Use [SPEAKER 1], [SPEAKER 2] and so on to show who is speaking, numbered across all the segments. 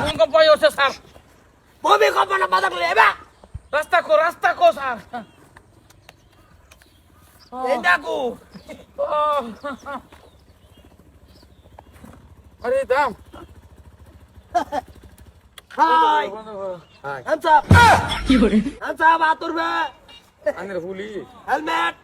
[SPEAKER 1] ভূমিকম্প হচ্ছে স্যার।
[SPEAKER 2] ভূমিকম্প না বাধা করলে এবার
[SPEAKER 1] রাস্তা কো স্যার।
[SPEAKER 2] এই দেখো
[SPEAKER 1] আরে দাম
[SPEAKER 2] হাই আচ্ছা
[SPEAKER 3] কি করে
[SPEAKER 2] আচ্ছা বাতুর বে
[SPEAKER 1] আনের ফুলি
[SPEAKER 2] হেলমেট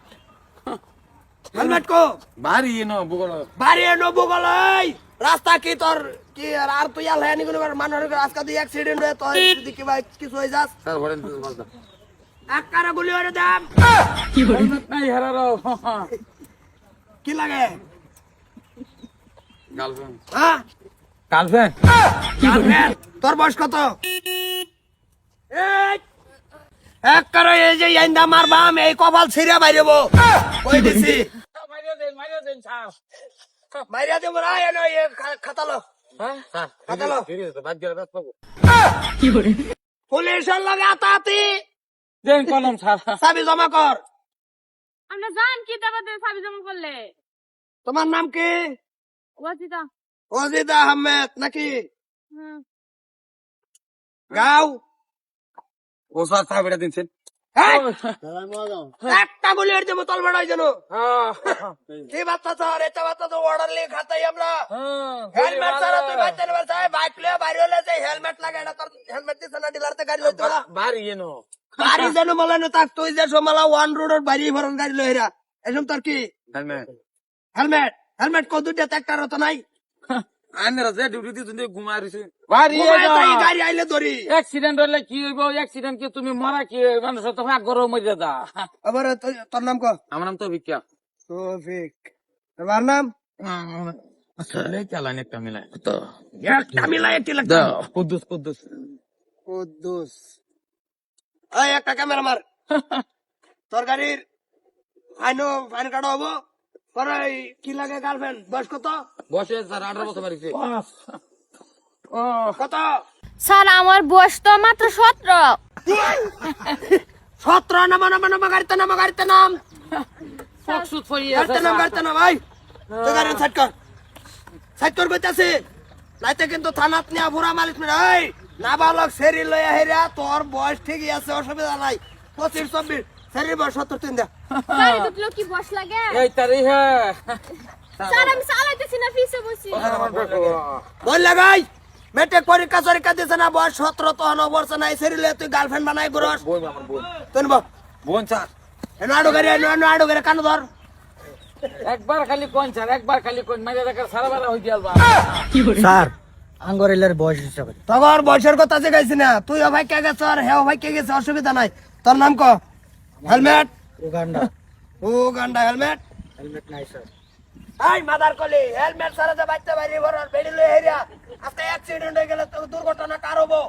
[SPEAKER 2] হেলমেট কো
[SPEAKER 1] ভারী ন বুগল
[SPEAKER 2] বাড়ি এনো বগলাই রাস্তা কি তোর কি আর তুই আল হ্যানি কোনো মানুষের রাস্তা দিয়ে অ্যাক্সিডেন্ট হয়ে তোর যদি কি ভাই কিছু হয়ে যাস
[SPEAKER 1] স্যার বলেন বলতা
[SPEAKER 2] এক কারা গুলি ওরে দাম
[SPEAKER 3] কি করে
[SPEAKER 1] নাই হারারো
[SPEAKER 2] কি লাগে
[SPEAKER 1] গার্লফ্রেন্ড
[SPEAKER 2] হ্যাঁ
[SPEAKER 1] গার্লফ্রেন্ড
[SPEAKER 2] গার্লফ্রেন্ড, তোর বয়স কত এই এক কারা এই যে আইন্দা মারবাম এই কপাল ছিঁড়ে বাইরেবো কই দিছি
[SPEAKER 1] মাইরা দেন স্যার।
[SPEAKER 2] বাইরে দেবো না এনো এ খাতালো
[SPEAKER 1] হ্যাঁ স্যার
[SPEAKER 2] খাতালো
[SPEAKER 1] বাদ গেলে বাদ পাবো।
[SPEAKER 3] কি করে
[SPEAKER 2] পুলিশের লগে আতাতি
[SPEAKER 1] দেন কলম স্যার।
[SPEAKER 2] চাবি জমা কর
[SPEAKER 4] আমরা জান কি দেবাতে সাবি জমা করলে
[SPEAKER 2] তোমার নাম কি
[SPEAKER 4] ওয়াজিদা
[SPEAKER 2] ওজিদা আহমেদ নাকি
[SPEAKER 4] হুম
[SPEAKER 2] গাও
[SPEAKER 1] ও স্যার চাবিটা দিনছেন।
[SPEAKER 2] এই, একটা গুলি আর দেবো তল বেড়াই যেন কি বাচ্চা স্যার এটা বাচ্চা তো অর্ডার লিয়ে খাতাই আমরা হেলমেট ছাড়া তুই বাইতে নেবার চাই বাইক লিয়ে বাইরে হলে যে হেলমেট লাগে এটা তোর হেলমেট দিছে না ডিলারতে গাড়ি লইতে বলা
[SPEAKER 1] ভারী ন
[SPEAKER 2] গাড়ি যেন বলে না তাক তুই যে সমালা ওয়ান রোডের বাইরে ভরন গাড়ি লইরা এসব তোর কি হেলমেট হেলমেট কো দুইটা একটা তো নাই
[SPEAKER 1] আনের যে ডিউটি তুমি ঘুমাই রইছে ভারী
[SPEAKER 2] গাড়ি আইলে ধরি
[SPEAKER 1] অ্যাক্সিডেন্ট হলে কি হইব অ্যাক্সিডেন্ট কি তুমি মরা কি মানুষ তো ভাগ করো মরে যা।
[SPEAKER 2] আবার তোর নাম কো
[SPEAKER 1] আমার নাম তো ভিক্ষা
[SPEAKER 2] তৌফিক তোমার নাম
[SPEAKER 1] আচ্ছা চালান একটা মিলাই তো
[SPEAKER 2] একটা মিলাই একটি লাগতো
[SPEAKER 1] কুদ্দুস
[SPEAKER 2] কুদ্দুস এই একটা ক্যামেরা মার তোর গাড়ির ফাইন কাটা হবো তোর এই কি লাগে গার্লফ্রেন্ড বয়স কত
[SPEAKER 1] বসে স্যার 18 বছর বাড়িছে
[SPEAKER 2] কত
[SPEAKER 4] স্যার আমার বয়স তো মাত্র 17
[SPEAKER 2] 17 নামা গাড়িতে নাম
[SPEAKER 1] ফকসুত ফই
[SPEAKER 2] গাড়িতে নাম ভাই তুই গাড়ি সাইড কর কইতাছি নাইতে কিন্তু থানাত নিয়া পুরা মালিক মেরে এই নাবালক সেরি লইয়া হেরা তোর বয়স ঠিকই আছে অসুবিধা নাই 25 24 সেরি বয়স 70 তিন দে
[SPEAKER 4] স্যার দুটো কি বয়স লাগে
[SPEAKER 1] এই তারি হ্যাঁ
[SPEAKER 4] স্যার আমি চালাইতেছি না পিছে বসি
[SPEAKER 2] বল লাগাই মেটে পরীক্ষা দিছে না বয়স 17 তো হন বর্ষ নাই সেরি লইয়া তুই গার্লফ্রেন্ড বানাই গরস
[SPEAKER 1] বোন আমার বোন
[SPEAKER 2] তুই
[SPEAKER 1] বোন স্যার
[SPEAKER 2] এনো আড়ো গাড়ি কান ধর
[SPEAKER 1] একবার খালি কোন স্যার একবার খালি কোন মাইরা দেখা সারা বেলা হই দিয়ালবা
[SPEAKER 3] কি করে
[SPEAKER 5] স্যার আঙ্গরেলের বয়স হিসাবে
[SPEAKER 2] তোর বয়সের কথা জিগাইছি না তুই ভাই কে গেছ আর হেও ভাই কে গেছে অসুবিধা নাই তোর নাম ক হেলমেট
[SPEAKER 5] উগান্ডা
[SPEAKER 2] গান্ডা হেলমেট
[SPEAKER 5] হেলমেট নাই স্যার
[SPEAKER 2] এই মাদার কলি হেলমেট ছাড়া যে বাইতে বাইরে ভরার বেড়ি লই হেরিয়া আজকে অ্যাক্সিডেন্ট হয়ে গেলে তো দুর্ঘটনা কার হবো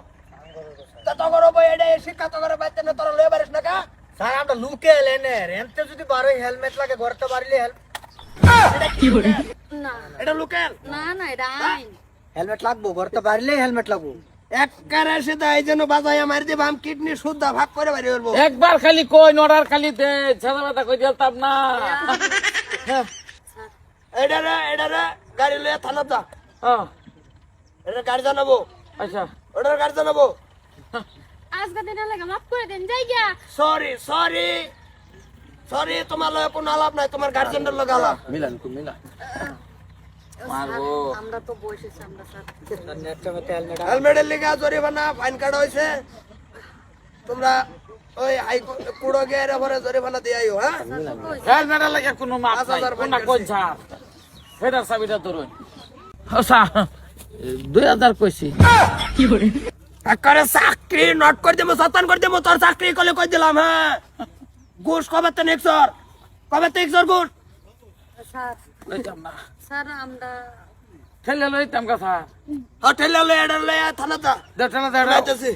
[SPEAKER 2] তা তখন হবো এটা শিক্ষা তো করে বাইতে না তোরা লয়ে পারিস না কা
[SPEAKER 5] স্যার আমরা লুকে এলেনে রেন্টে যদি বারো হেলমেট লাগে ঘরতে পারলে
[SPEAKER 3] কি করে
[SPEAKER 4] না
[SPEAKER 2] এটা লোকাল
[SPEAKER 4] না না এটা আইন
[SPEAKER 5] হেলমেট লাগবো ঘরতে পারলে হেলমেট লাগবো
[SPEAKER 2] একবারে সেটা এই জন্য বাজাইয়া মারি দিব আম কিডনি শুদ্ধ ভাগ করে বাড়ি করবো
[SPEAKER 1] একবার খালি কই নড়ার খালি দে সারা বেলা কই দিলতাম না
[SPEAKER 2] এটা রে গাড়ি লইয়া থানা যা
[SPEAKER 1] হ্যাঁ
[SPEAKER 2] এটা গাড়ি জানাবো
[SPEAKER 1] আচ্ছা
[SPEAKER 2] ওটার গাড়ি জানাবো
[SPEAKER 4] আজকে দিন লাগে মাফ করে দেন যাই গিয়া
[SPEAKER 2] সরি তোমার লগে কোনো আলাপ নাই তোমার গার্জেনের লগে আলাপ
[SPEAKER 1] মিলান তুমি মিলান মারবো
[SPEAKER 4] আমরা তো বসেছি আমরা স্যার
[SPEAKER 5] নেটটা মতে হেলমেট
[SPEAKER 2] হেলমেটের লিগা জরিমানা ফাইন কাটা হয়েছে তোমরা ওই কুড়ো গিয়ে পরে জরিমানা দিয়ে আইও হ্যাঁ
[SPEAKER 1] হেলমেট লাগে কোনো মাপ নাই
[SPEAKER 2] 5000
[SPEAKER 1] কোনটা কোন স্যার হেডার চাবিটা ধরুন স্যার 2000 কইছি
[SPEAKER 3] কি করে
[SPEAKER 2] একবারে চাকরি নট করে দেবো সতান করে দেবো তোর চাকরি করলে কই দিলাম হ্যাঁ ঘুষ কবে তো নেক্সর ঘুষ
[SPEAKER 4] স্যার
[SPEAKER 1] লইতাম না
[SPEAKER 4] স্যার আমরা
[SPEAKER 1] ঠেলে লইতাম কা স্যার
[SPEAKER 2] হোটেল লয়ে থানা যা
[SPEAKER 1] দেখছ না
[SPEAKER 2] যাইতেছি।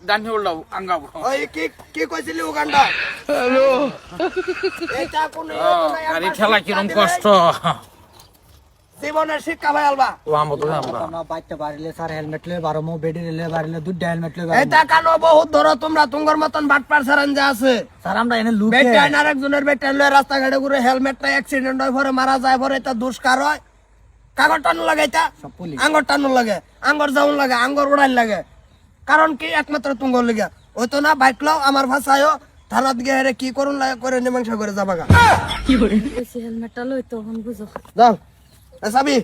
[SPEAKER 1] গান্ধী উল্লাও আঙ্গাবো
[SPEAKER 2] ওই কি কইছিলি উগান্ডা
[SPEAKER 1] হ্যালো
[SPEAKER 2] এটা কোন
[SPEAKER 1] গাড়ি ঠেলা কিরম কষ্ট
[SPEAKER 2] জীবনের শিক্ষা ভাই আলবা
[SPEAKER 1] ও আমতো আমরা
[SPEAKER 5] আমরা বাইতে পারলে স্যার হেলমেট লয়ে বারো মো বেডি লয়ে পারলে দুইটা হেলমেট লয়ে
[SPEAKER 2] এটা কানো বহুত ধরো তোমরা তুঙ্গর মতন বাটপার সারান যা আছে
[SPEAKER 5] স্যার আমরা এনে লুকে
[SPEAKER 2] বেটাইন আরেকজনের বেটাইন লয়ে রাস্তাঘাটে ঘুরে হেলমেটটা অ্যাক্সিডেন্ট হয় পরে মারা যায় পরে এটা দুষ্কার হয় কাগজ টানো লাগে এটা আঙ্গর টানো লাগে আঙ্গর যাউন লাগে আঙ্গর উড়াইন লাগে কারণ কি একমাত্র তুঙ্গর লিগা হইতো না বাইক লও আমার ভাষায়ও থানাত গিয়ে হেরে কি করুন লাগে করে মীমাংসা করে যাবাগা
[SPEAKER 3] কি hore
[SPEAKER 4] হেলমেটটা লই তখন বুঝো
[SPEAKER 2] যাও চাবি